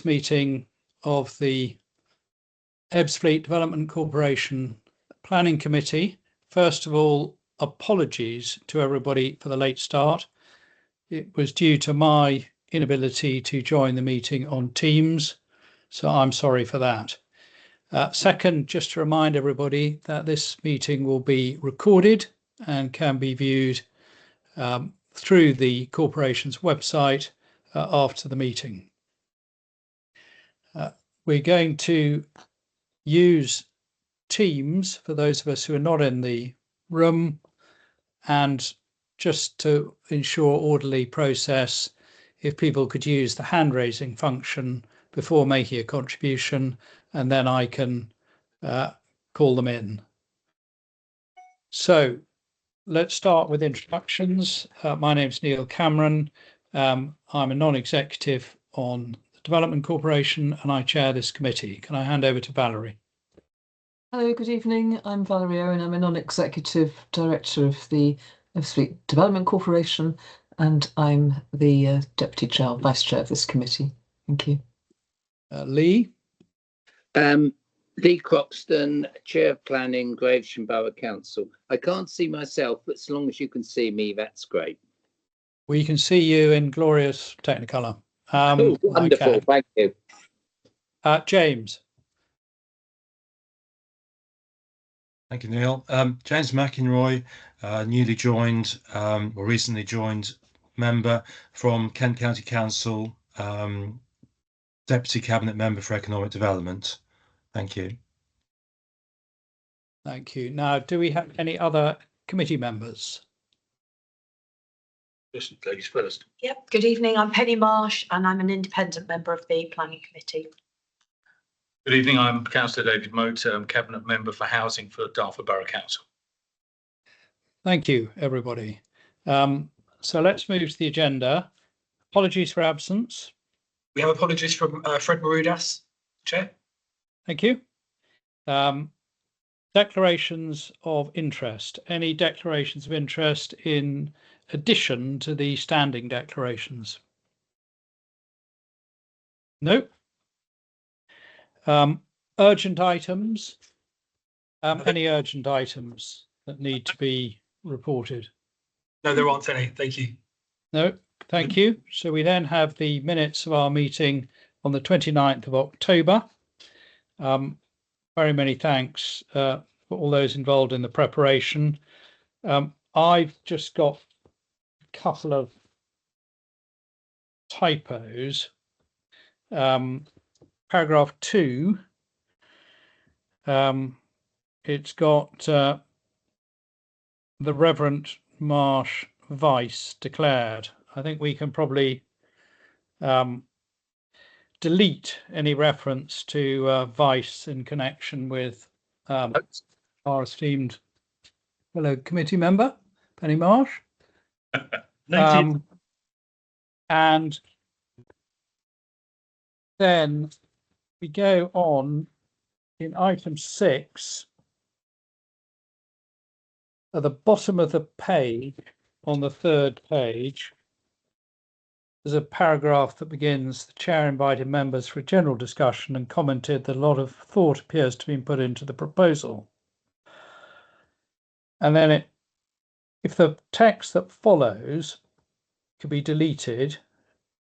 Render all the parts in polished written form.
this meeting of the Ebbsfleet Development Corporation Planning Committee. First of all, apologies to everybody for the late start. It was due to my inability to join the meeting on Teams, so I'm sorry for that. Second, just to remind everybody that this meeting will be recorded and can be viewed through the corporation's website after the meeting. We're going to use Teams for those of us who are not in the room, and just to ensure orderly process, if people could use the hand raising function before making a contribution, and then I can call them in. So let's start with introductions. My name's Neil Cameron. I'm a non-executive on the Development Corporation and I chair this committee. Can I hand over to Valerie? Hello, good evening. I'm Valerie Owen. I'm a non-executive director of the Ebbsfleet Development Corporation and I'm the deputy chair, vice chair of this committee. Thank you. Lee? Lee Croxton, Chair of Planning, Gravesham Borough Council. I can't see myself, but as long as you can see me, that's great. We can see you in glorious Technicolor. Oh, wonderful, okay. Thank you. James. Thank you, Neil. James McInroy, newly joined, or recently joined member from Kent County Council, Deputy Cabinet Member for Economic Development. Thank you. Thank you. Now, do we have any other committee members? Ladies first. Yep. Good evening. I'm Penny Marsh and I'm an independent member of the Planning Committee. Good evening. I'm Councillor David Moat, Cabinet Member for Housing for Dartford Borough Council. Thank you, everybody. So let's move to the agenda. Apologies for absence. We have apologies from Fred Marudas, Chair. Thank you. Declarations of interest. Any declarations of interest in addition to the standing declarations? No. Urgent items. Any urgent items that need to be reported? No, there aren't any. Thank you. No, thank you. So we then have the minutes of our meeting on the 29th of October. Very many thanks for all those involved in the preparation. I've just got a couple of typos. Paragraph 2, it's got the Reverend Marsh Vice declared. I think we can probably delete any reference to Vice in connection with our esteemed fellow committee member, Penny Marsh. And then we go on in item 6 at the bottom of the page, on the 3rd page. There's a paragraph that begins, the chair invited members for a general discussion and commented that a lot of thought appears to be put into the proposal. And then if the text that follows could be deleted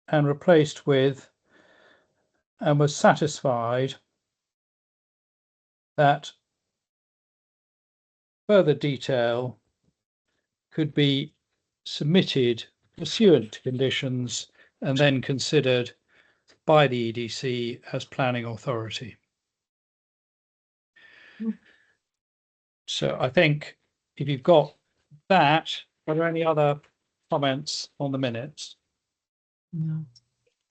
and replaced with, and was satisfied that further detail could be submitted pursuant to conditions and then considered by the EDC as planning authority. So I think if you've got that, are there any other comments on the minutes? No.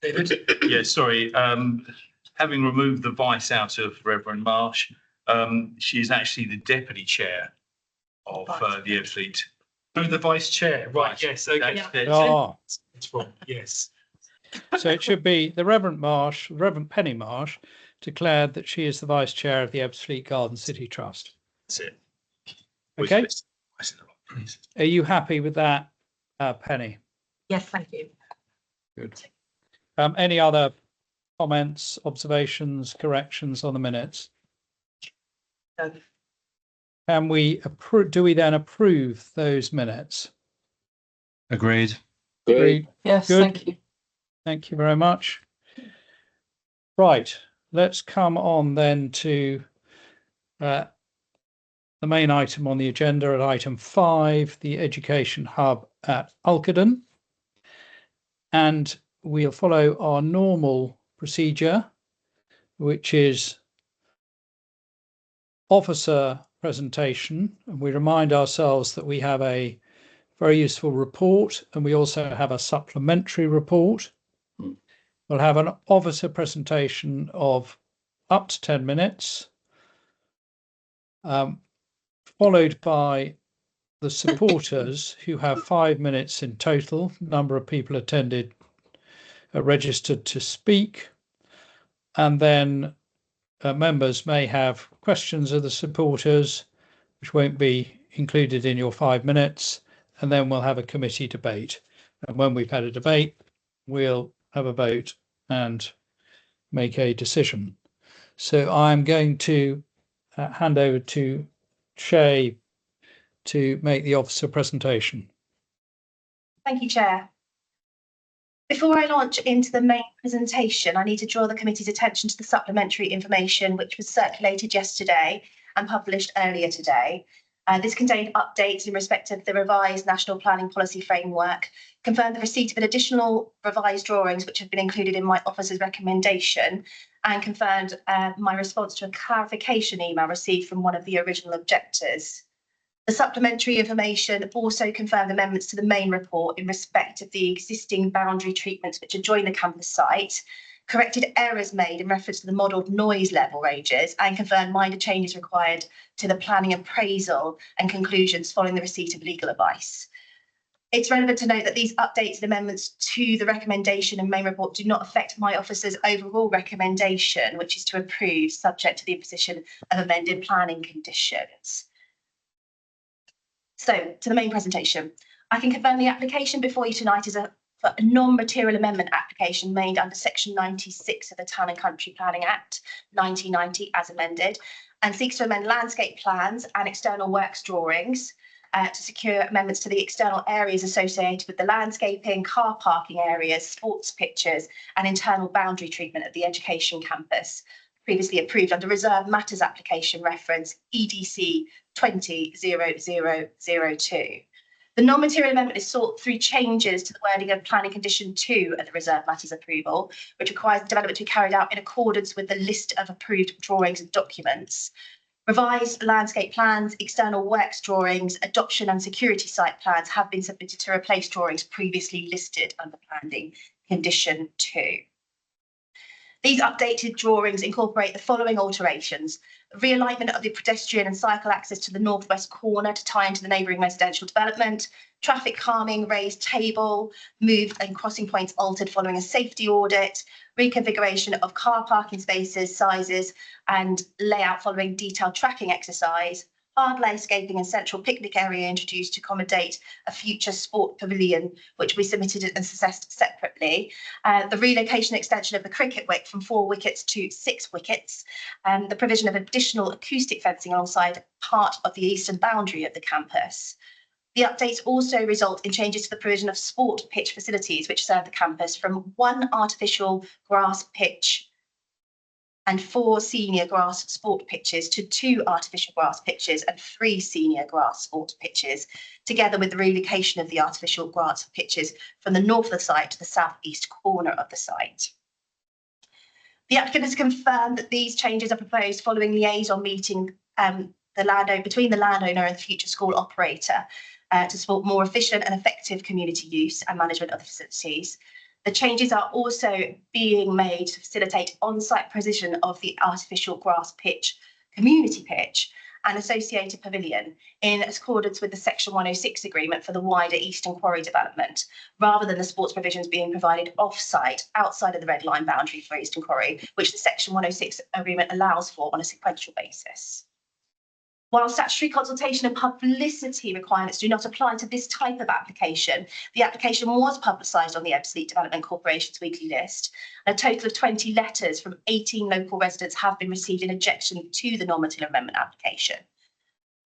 David? Yeah, sorry. Having removed the vice out of Reverend Marsh, she is actually the deputy chair of the Ebbsfleet. Oh, the vice chair, right? Yes. Okay. That's wrong. Yes. So it should be the Reverend Marsh, Reverend Penny Marsh, declared that she is the vice chair of the Ebbsfleet Garden City Trust. That's it. Okay. Are you happy with that, Penny? Yes, thank you. Good. Any other comments, observations, corrections on the minutes? No. Can we approve? Do we then approve those minutes? Agreed. Agreed. Yes, Good. thank you. Thank you very much. Right, let's come on then to the main item on the agenda at item 5, the Education Hub at Alkerdon. And we'll follow our normal procedure, which is officer presentation. And we remind ourselves that we have a very useful report and we also have a supplementary report. We'll have an officer presentation of up to 10 minutes, followed by the supporters who have 5 minutes in total. Number of people attended registered to speak, and then members may have questions of the supporters, which won't be included in your 5 minutes, and then we'll have a committee debate. And when we've had a debate, we'll have a vote and make a decision. So I'm going to hand over to Shay to make the officer presentation. Thank you, Chair. Before I launch into the main presentation, I need to draw the committee's attention to the supplementary information which was circulated yesterday and published earlier today. This contained updates in respect of the revised National Planning Policy Framework, confirmed the receipt of an additional revised drawings which have been included in my officer's recommendation, and confirmed my response to a clarification email received from one of the original objectors. The supplementary information also confirmed amendments to the main report in respect of the existing boundary treatments which adjoin the campus site, corrected errors made in reference to the modelled noise level ranges, and confirmed minor changes required to the planning appraisal and conclusions following the receipt of legal advice. It's relevant to note that these updates and amendments to the recommendation and main report do not affect my officer's overall recommendation, which is to approve subject to the imposition of amended planning conditions. So, to the main presentation. I can confirm the application before you tonight is a non-material amendment application made under Section 96 of the Town and Country Planning Act 1990 as amended, and seeks to amend landscape plans and external works drawings to secure amendments to the external areas associated with the landscaping, car parking areas, sports pitches, and internal boundary treatment of the education campus, previously approved under Reserve Matters Application Reference EDC 200002. The non-material amendment is sought through changes to the wording of Planning Condition 2 of the Reserve Matters Approval, which requires the development to be carried out in accordance with the list of approved drawings and documents. Revised landscape plans, external works drawings, adoption and security site plans have been submitted to replace drawings previously listed under Planning Condition 2. These updated drawings incorporate the following alterations: realignment of the pedestrian and cycle access to the northwest corner to tie into the neighbouring residential development, traffic calming, raised table, moved and crossing points altered following a safety audit, reconfiguration of car parking spaces, sizes and layout following detailed tracking exercise, hard landscaping and central picnic area introduced to accommodate a future sport pavilion, which we submitted and assessed separately. The relocation extension of the cricket wicket from 4 wickets to 6 wickets, and the provision of additional acoustic fencing alongside part of the eastern boundary of the campus. The updates also result in changes to the provision of sport pitch facilities which serve the campus from 1 artificial grass pitch and 4 senior grass sport pitches to 2 artificial grass pitches and 3 senior grass sport pitches, together with the relocation of the artificial grass pitches from the north of the site to the southeast corner of the site. The applicant has confirmed that these changes are proposed following liaison meeting between the landowner and the future school operator to support more efficient and effective community use and management of the facilities. The changes are also being made to facilitate on-site provision of the artificial grass pitch, community pitch and associated pavilion in accordance with the Section 106 agreement for the wider Eastern Quarry development, rather than the sports provisions being provided off-site outside of the red line boundary for Eastern Quarry, which the Section 106 agreement allows for on a sequential basis. While statutory consultation and publicity requirements do not apply to this type of application, the application was publicised on the Ebbsfleet Development Corporation's weekly list. A total of 20 letters from 18 local residents have been received in objection to the non-material amendment application.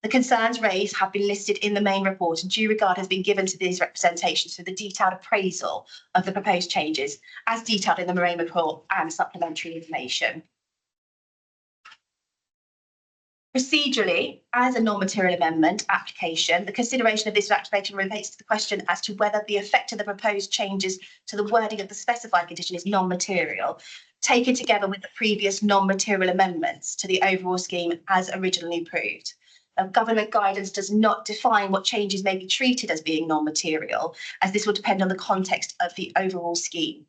The concerns raised have been listed in the main report, and due regard has been given to these representations through the detailed appraisal of the proposed changes, as detailed in the main report and supplementary information. Procedurally, as a non-material amendment application, the consideration of this application relates to the question as to whether the effect of the proposed changes to the wording of the specified condition is non-material, taken together with the previous non-material amendments to the overall scheme as originally approved. Government guidance does not define what changes may be treated as being non-material, as this will depend on the context of the overall scheme.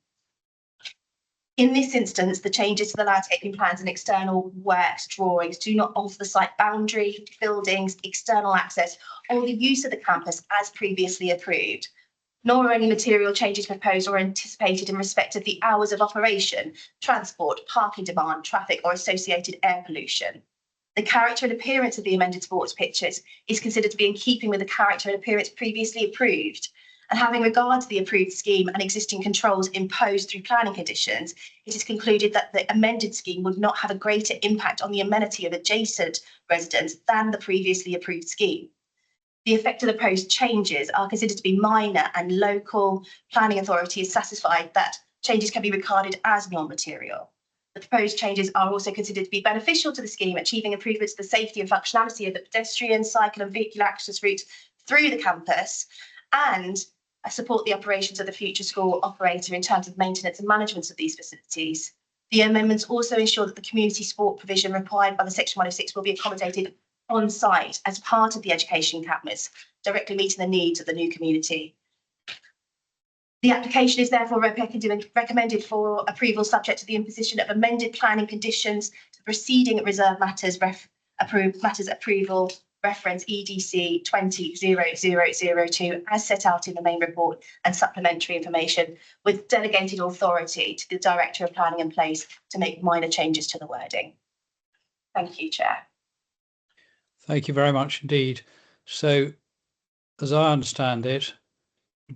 In this instance, the changes to the landscaping plans and external works drawings do not alter the site boundary, buildings, external access, or the use of the campus as previously approved, nor are any material changes proposed or anticipated in respect of the hours of operation, transport, parking demand, traffic, or associated air pollution. The character and appearance of the amended sports pitches is considered to be in keeping with the character and appearance previously approved. And having regard to the approved scheme and existing controls imposed through planning conditions, it is concluded that the amended scheme would not have a greater impact on the amenity of adjacent residents than the previously approved scheme. The effect of the proposed changes are considered to be minor, and local planning authority is satisfied that changes can be regarded as non-material. The proposed changes are also considered to be beneficial to the scheme, achieving improvements to the safety and functionality of the pedestrian, cycle and vehicular access routes through the campus, and support the operations of the future school operator in terms of maintenance and management of these facilities. The amendments also ensure that the community sport provision required by the Section 106 will be accommodated on site as part of the education campus, directly meeting the needs of the new community. The application is therefore recommended for approval subject to the imposition of amended planning conditions to preceding reserve matters approval reference EDC 200002 as set out in the main report and supplementary information, with delegated authority to the Director of Planning in place to make minor changes to the wording. Thank you, Chair. Thank you very much indeed. So, as I understand it,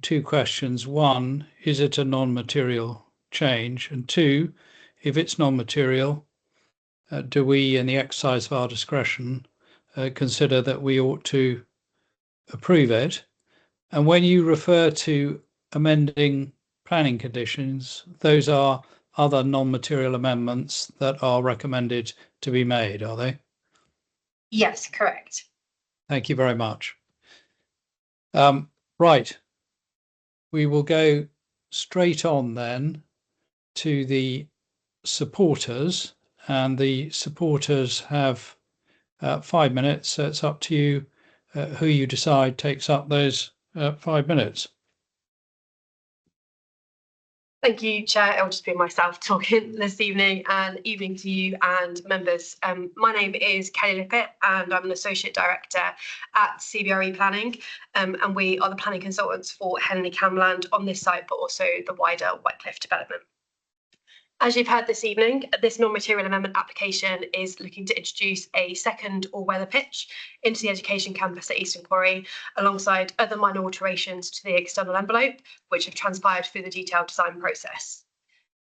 two questions. One, is it a non-material change? And two, if it's non-material, do we, in the exercise of our discretion, consider that we ought to approve it? And when you refer to amending planning conditions, those are other non-material amendments that are recommended to be made, are they? Yes, correct. Thank you very much. Right. We will go straight on then to the supporters, and the supporters have 5 minutes. So it's up to you who you decide takes up those 5 minutes. Thank you, Chair. It'll just be myself talking this evening, and evening to you and members. My name is Kelly Lippett, and I'm an Associate Director at CBRE Planning, and we are the planning consultants for Henley Camland on this site, but also the wider Whitecliff development. As you've heard this evening, this non-material amendment application is looking to introduce a second all-weather pitch into the education campus at Eastern Quarry, alongside other minor alterations to the external envelope, which have transpired through the detailed design process.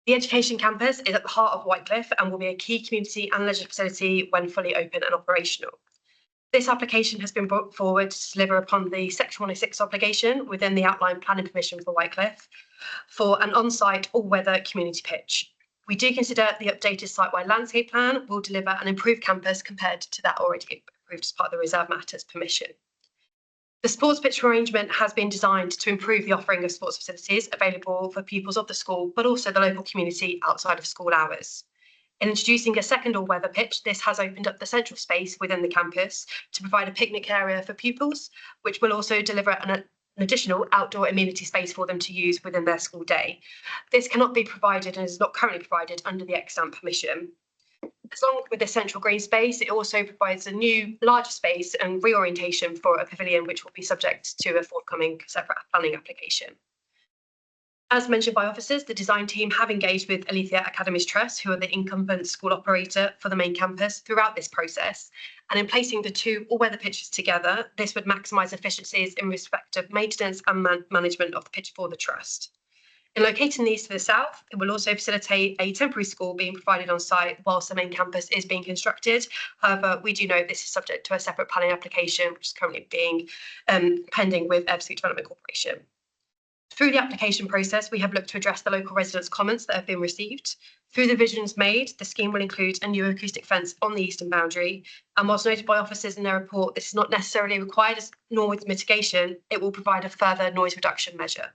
The education campus is at the heart of Whitecliff and will be a key community and leisure facility when fully open and operational. This application has been brought forward to deliver upon the Section 106 obligation within the outline planning permission for Whitecliff for an on-site all-weather community pitch. We do consider the updated site-wide landscape plan will deliver an improved campus compared to that already approved as part of the reserve matters permission. The sports pitch arrangement has been designed to improve the offering of sports facilities available for pupils of the school, but also the local community outside of school hours. In introducing a second all-weather pitch, this has opened up the central space within the campus to provide a picnic area for pupils, which will also deliver an additional outdoor amenity space for them to use within their school day. This cannot be provided and is not currently provided under the extant permission. Along with the central green space, it also provides a new larger space and reorientation for a pavilion, which will be subject to a forthcoming separate planning application. As mentioned by officers, the design team have engaged with Alethea Academies Trust, who are the incumbent school operator for the main campus throughout this process. And in placing the two all-weather pitches together, this would maximise efficiencies in respect of maintenance and management of the pitch for the trust. In locating these to the south, it will also facilitate a temporary school being provided on site whilst the main campus is being constructed. However, we do know this is subject to a separate planning application, which is currently being pending with Ebbsfleet Development Corporation. Through the application process, we have looked to address the local residents' comments that have been received. Through the revisions made, the scheme will include a new acoustic fence on the eastern boundary. And whilst noted by officers in their report, this is not necessarily required nor with mitigation, it will provide a further noise reduction measure.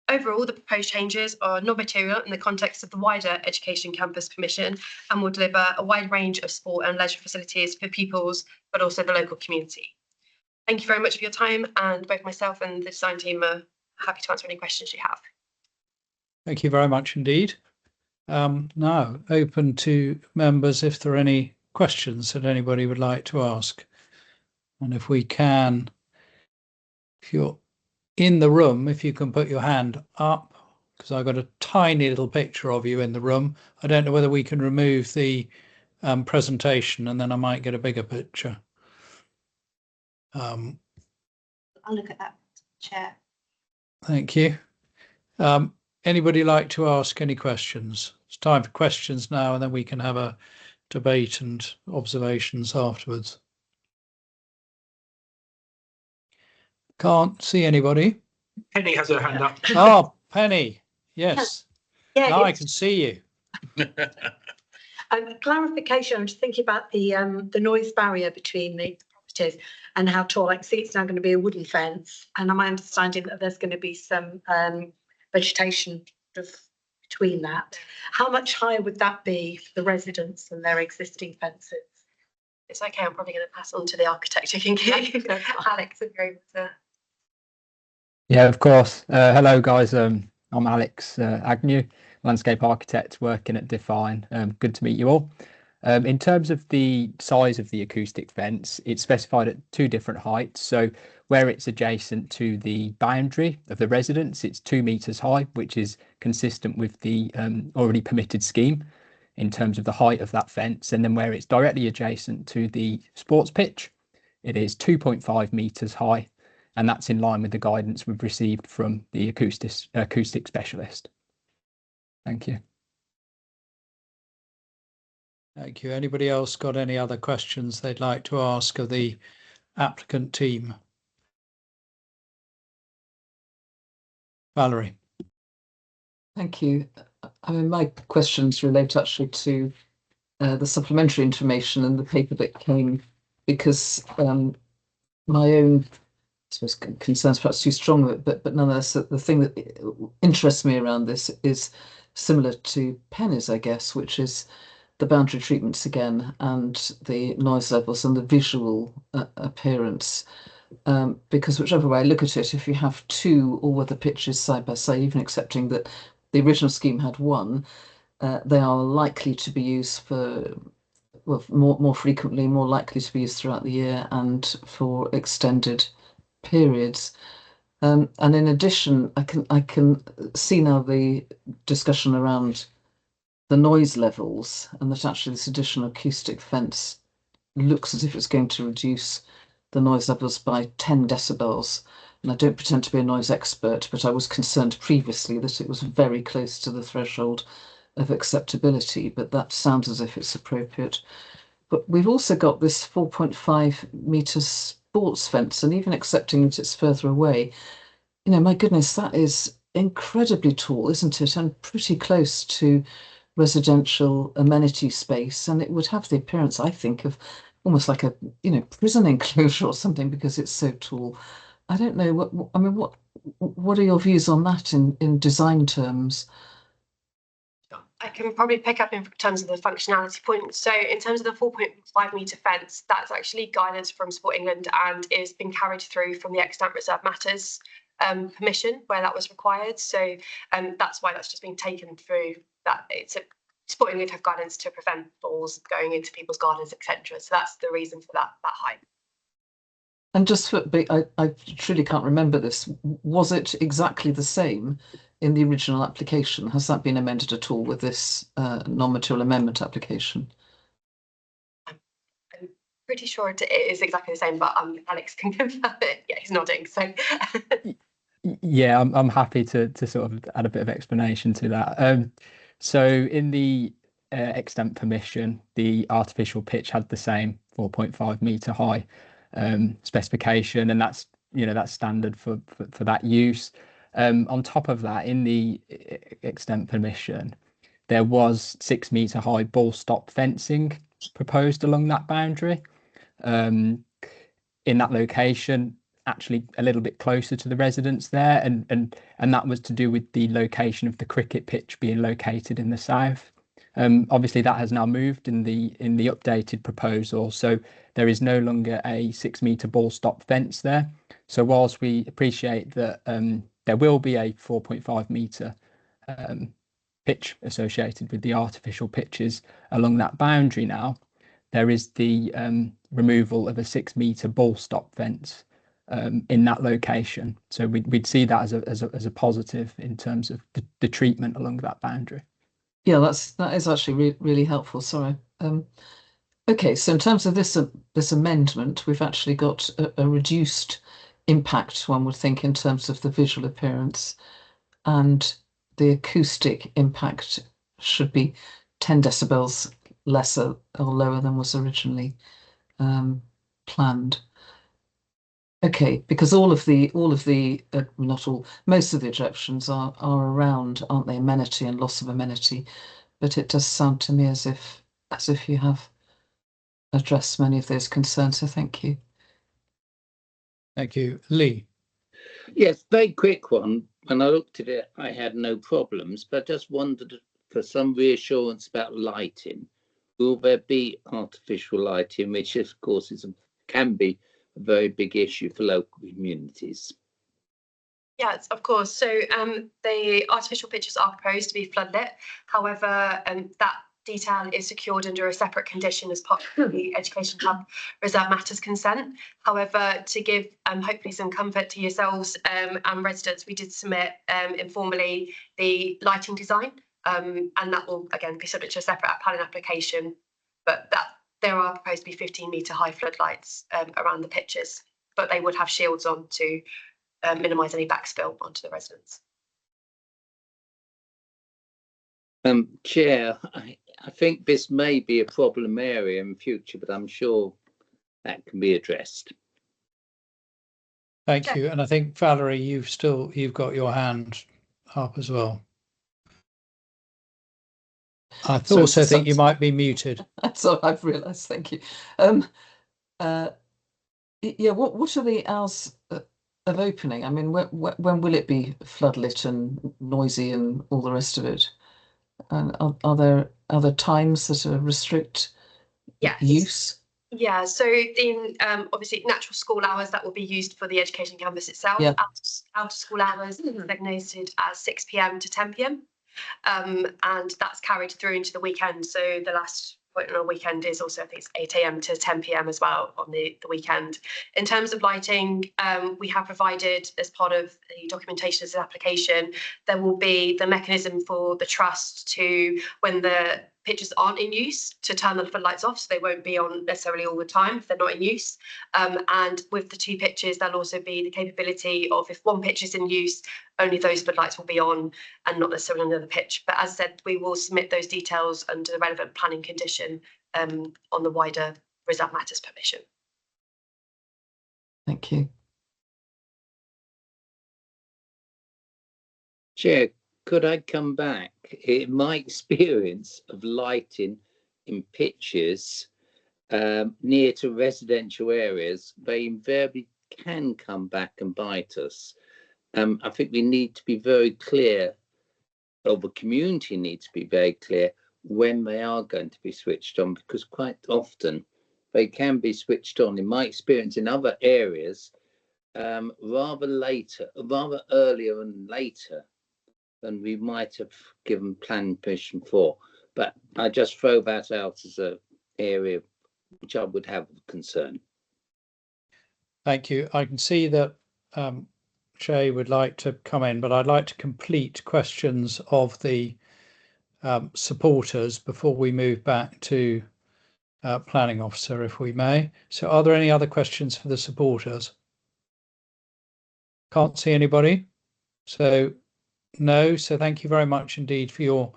Overall, the proposed changes are non-material in the context of the wider Education Campus Permission and will deliver a wide range of sport and leisure facilities for pupils, but also the local community. Thank you very much for your time, and both myself and the design team are happy to answer any questions you have. Thank you very much indeed. Now, open to members if there are any questions that anybody would like to ask. And if we can, if you're in the room, if you can put your hand up, because I've got a tiny little picture of you in the room. I don't know whether we can remove the presentation and then I might get a bigger picture. I'll look at that, Chair. Thank you. Anybody like to ask any questions? It's time for questions now, and then we can have a debate and observations afterwards. Can't see anybody. Penny has her hand up. Oh, Penny. Yes. Yeah, Now I can see you. Clarification. I'm just thinking about the noise barrier between the properties and how tall. I can see it's now going to be a wooden fence, and am I understanding that there's going to be some vegetation between that? How much higher would that be for the residents than their existing fences? It's okay, I'm probably going to pass on to the architect. You can give Alex a go to. Yeah, of course. Hello, guys. I'm Alex Agnew, landscape architect working at Define. Good to meet you all. In terms of the size of the acoustic fence, it's specified at two different heights. So where it's adjacent to the boundary of the residence, it's 2 meters high, which is consistent with the already permitted scheme in terms of the height of that fence. And then where it's directly adjacent to the sports pitch, it is 2.5 meters high. And that's in line with the guidance we've received from the acoustic specialist. Thank you. Thank you. Anybody else got any other questions they'd like to ask of the applicant team? Valerie. Thank you. I mean, my questions relate actually to the supplementary information and the paper that came, because my own, I suppose, concerns perhaps too strong, but nonetheless, the thing that interests me around this is similar to Penny's, I guess, which is the boundary treatments again and the noise levels and the visual appearance. Because whichever way I look at it, if you have two all-weather pitches side by side, even accepting that the original scheme had one, they are likely to be used for, well, more frequently, more likely to be used throughout the year and for extended periods. And in addition, I can see now the discussion around the noise levels, and that actually this additional acoustic fence looks as if it's going to reduce the noise levels by 10 decibels. And I don't pretend to be a noise expert, but I was concerned previously that it was very close to the threshold of acceptability, but that sounds as if it's appropriate. But we've also got this 4.5 meter sports fence, and even accepting that it's further away, you know, my goodness, that is incredibly tall, isn't it? And pretty close to residential amenity space, and it would have the appearance, I think, of almost like a, you know, prison enclosure or something, because it's so tall. I don't know what are your views on that in design terms? I can probably pick up in terms of the functionality point. So in terms of the 4.5 metre fence, that's actually guidance from Sport England and is being carried through from the extant reserve matters permission where that was required. So that's why that's just been taken through. That it's a Sport England have guidance to prevent balls going into people's gardens, etc. So that's the reason for that height. And just for, I truly can't remember this. Was it exactly the same in the original application? Has that been amended at all with this non-material amendment application? I'm pretty sure it is exactly the same, but Alex can confirm it. Yeah, he's nodding. So Yeah, I'm happy to sort of add a bit of explanation to that. So in the extent permission, the artificial pitch had the same 4.5 meter high specification, and that's that's standard for that use. On top of that, in the extent permission, there was 6 meter high ball stop fencing proposed along that boundary. In that location, actually a little bit closer to the residents there, and that was to do with the location of the cricket pitch being located in the south. Obviously that has now moved in the updated proposal, so there is no longer a 6 meter ball stop fence there. So whilst we appreciate that there will be a 4.5 meter pitch associated with the artificial pitches along that boundary now, there is the removal of a 6 meter ball stop fence in that location. So we'd see that as a positive in terms of the treatment along that boundary. Yeah, that is actually really helpful. Sorry. Okay, so in terms of this amendment, we've actually got a reduced impact, one would think, in terms of the visual appearance, and the acoustic impact should be 10 decibels lesser or lower than was originally planned. Okay, because most of the objections are around, aren't they, amenity and loss of amenity, but it does sound to me as if you have addressed many of those concerns, so thank you. Thank you. Lee. Yes, very quick one. When I looked at it, I had no problems, but just wondered for some reassurance about lighting. Will there be artificial lighting, which of course can be a very big issue for local communities? yes, of course. So the artificial pitches are proposed to be floodlit. However, that detail is secured under a separate condition as part of the Education Hub Reserve Matters consent. However, to give hopefully some comfort to yourselves and residents, we did submit informally the lighting design, and that will again be subject to a separate planning application. But there are proposed to be 15 metre high floodlights around the pitches, but they would have shields on to minimise any backspill onto the residents. Chair, I think this may be a problem area in future, but I'm sure that can be addressed. Thank you. And I think, Valerie, you've got your hand up as well. I also think you might be muted. So I've realised. Thank you. Yeah. What are the hours of opening? I mean, when will it be floodlit and noisy and all the rest of it? And are there times that restrict use? Yeah, so in obviously natural school hours, that will be used for the education campus itself. Yeah. Out of school hours designated as 6 p.m. to 10 p.m. And that's carried through into the weekend. So the last point on a weekend is also, I think it's 8 a.m. to 10 p.m. as well on the weekend. In terms of lighting, we have provided as part of the documentation as an application, there will be the mechanism for the trust to, when the pitches aren't in use, to turn the floodlights off, so they won't be on necessarily all the time if they're not in use. And with the 2 pitches, there'll also be the capability of, if one pitch is in use, only those floodlights will be on and not necessarily on another pitch. But as said, we will submit those details under the relevant planning condition on the wider Reserve Matters permission. Thank you. Chair, could I come back? In my experience of lighting in pitches near to residential areas, they invariably can come back and bite us. I think we need to be very clear, or the community needs to be very clear when they are going to be switched on, because quite often they can be switched on, in my experience in other areas, rather earlier and later than we might have given planning permission for. But I just throw that out as an area which I would have concern. Thank you. I can see that Shay would like to come in, but I'd like to complete questions of the supporters before we move back to planning officer, if we may. So are there any other questions for the supporters? Can't see anybody. So no. So thank you very much indeed for your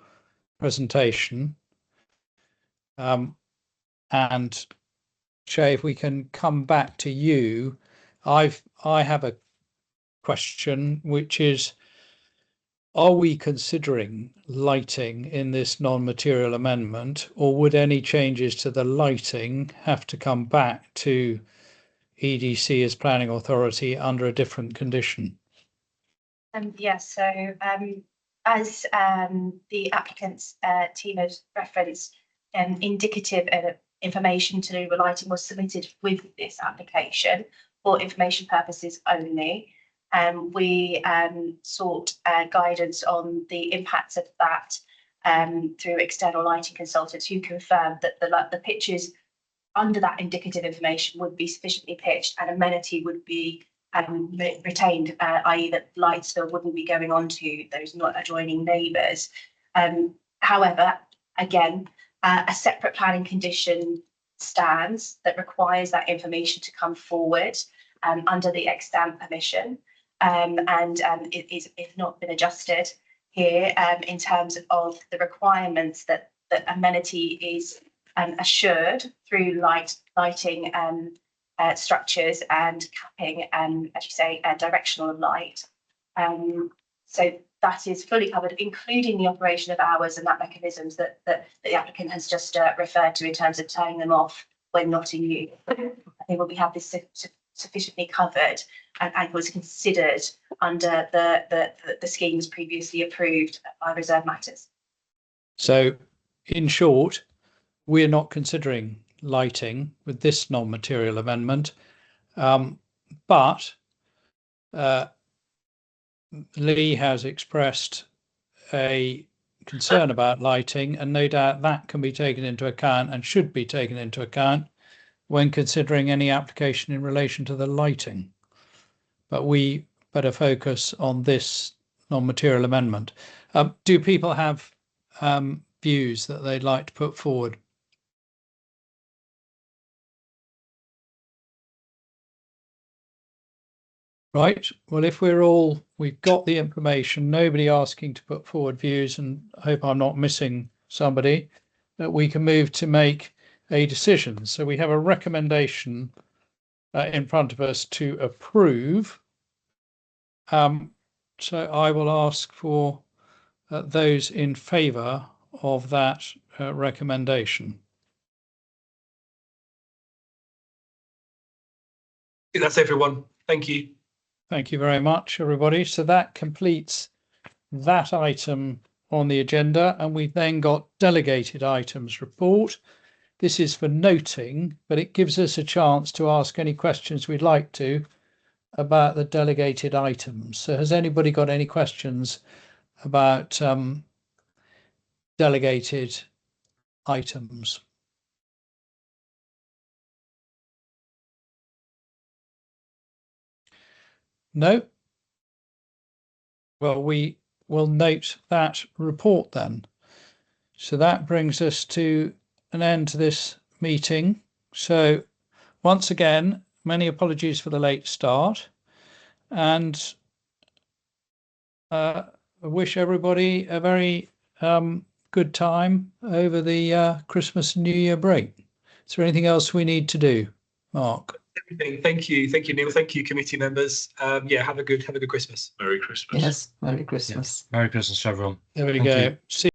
presentation. And Shay, if we can come back to you, I have a question, which is, are we considering lighting in this non-material amendment, or would any changes to the lighting have to come back to EDC as planning authority under a different condition? Yes, so as the applicant's team has referenced, indicative information to do with lighting was submitted with this application for information purposes only. We sought guidance on the impacts of that through external lighting consultants who confirmed that the pitches under that indicative information would be sufficiently pitched and amenity would be retained, i.e. that light still wouldn't be going on to those not adjoining neighbours. However, again, a separate planning condition stands that requires that information to come forward under the extant permission, and it's not been adjusted here in terms of the requirements that amenity is assured through lighting structures and capping, as you say, directional light. So that is fully covered, including the operation of hours and that mechanisms that the applicant has just referred to in terms of turning them off when not in use. I think when we have this sufficiently covered and was considered under the schemes previously approved by reserve matters. So, in short, we're not considering lighting with this non-material amendment, but Lee has expressed a concern about lighting, and no doubt that can be taken into account and should be taken into account when considering any application in relation to the lighting. But we better focus on this non-material amendment. Do people have views that they'd like to put forward? Right, well, if we've got the information, nobody asking to put forward views, and I hope I'm not missing somebody, that we can move to make a decision. So we have a recommendation in front of us to approve. So I will ask for those in favour of that recommendation. That's everyone. Thank you. Thank you very much, everybody. So that completes that item on the agenda, and we've then got delegated items report. This is for noting, but it gives us a chance to ask any questions we'd like to about the delegated items. So has anybody got any questions about delegated items? No? Well, we will note that report then. So that brings us to an end to this meeting. So once again, many apologies for the late start, and I wish everybody a very good time over the Christmas and New Year break. Is there anything else we need to do, Mark? Everything. Thank you, Neil. Thank you, committee members. Yeah, have a good Christmas. Merry Christmas. Yes, Merry Christmas. Merry Christmas, everyone. There we Thank go. you. See